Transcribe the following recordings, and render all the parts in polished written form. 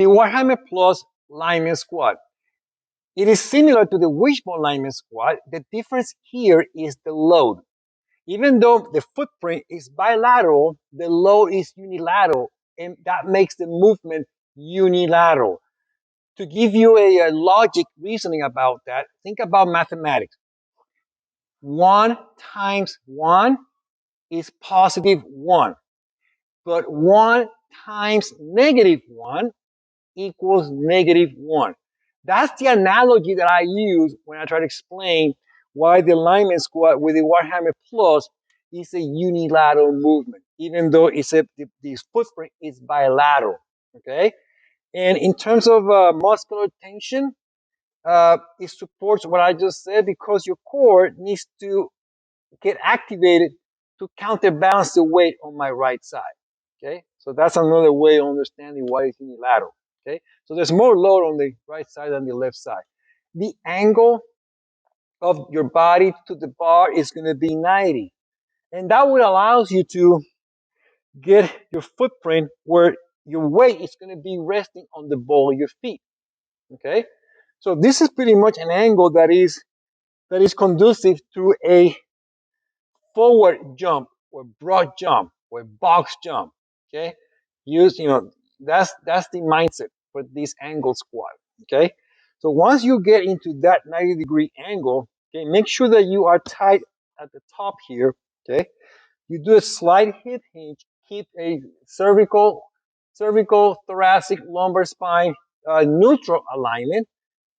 The Warhammer Plus Lineman squat. It is similar to the wishbone lineman squat. The difference here is the load. Even though the footprint is bilateral, the load is unilateral, and that makes the movement unilateral. To give you a logic reasoning about that, think about mathematics. 1 times 1 is positive 1, but 1 times negative 1 equals negative 1. That's the analogy that I use when I try to explain why the lineman squat with the Warhammer Plus is a unilateral movement, even though this footprint is bilateral. Okay, and in terms of muscular tension, it supports what I just said because your core needs to get activated to counterbalance the weight on my right side. Okay, so that's another way of understanding why it's unilateral. Okay, so there's more load on the right side than the left side. The angle of your body to the bar is going to be 90, and that would allow you to get your footprint where your weight is going to be resting on the ball of your feet. Okay, so this is pretty much an angle that is conducive to a forward jump or broad jump or box jump. Okay, that's the mindset for this angle squat. Okay, so once you get into that 90-degree angle, okay, make sure that you are tight at the top here. Okay, you do a slight hip hinge, keep a cervical, thoracic, lumbar spine neutral alignment,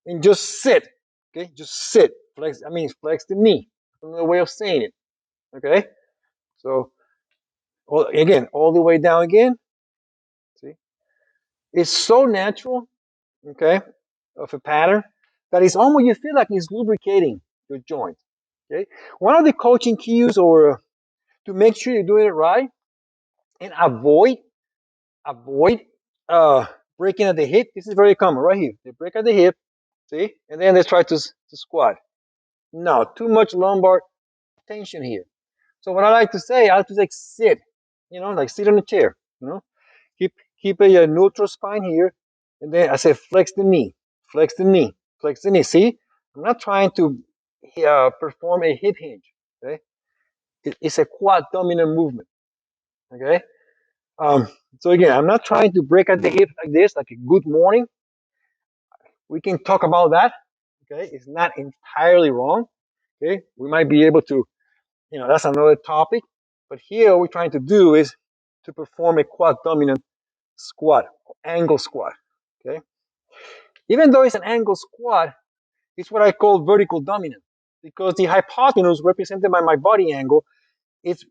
and just sit. Okay, just sit. Flex. I mean, flex the knee. Another way of saying it. Okay, so again, all the way down again. See, it's so natural. Okay, of a pattern that is almost you feel like it's lubricating your joint. Okay, one of the coaching cues or to make sure you're doing it right and avoid uh, breaking at the hip. This is very common right here. They break at the hip, see, and then they try to squat. No, too much lumbar tension here. So what I like to say, I like to say sit, like sit on a chair, keep keep a neutral spine here, and then I say flex the knee, flex the knee, flex the knee. See, I'm not trying to perform a hip hinge. Okay, it's a quad dominant movement. Okay, um, so again, I'm not trying to break at the hip like this, like a good morning. We can talk about that. Okay, it's not entirely wrong. Okay, we might be able to, that's another topic. But here, what we're trying to do is to perform a quad dominant squat, angle squat. Okay, even though it's an angle squat, it's what I call vertical dominant because the hypotenuse represented by my body angle, it's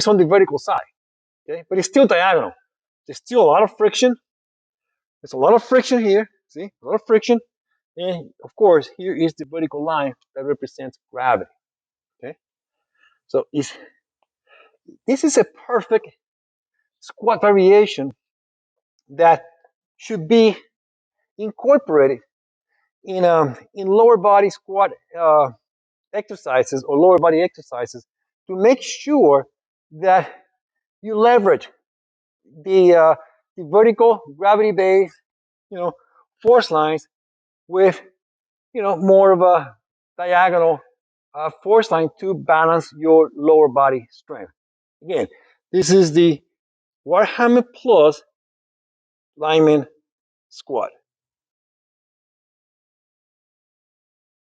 on the vertical side. Okay, but it's still diagonal. There's still a lot of friction. There's a lot of friction here. See, a lot of friction. And of course, here is the vertical line that represents gravity. Okay, so this is a perfect squat variation that should be incorporated in lower body squat exercises or lower body exercises to make sure that you leverage the vertical gravity based force lines with more of a diagonal force line to balance your lower body strength. Again, this is the Warhammer Plus Lineman squat.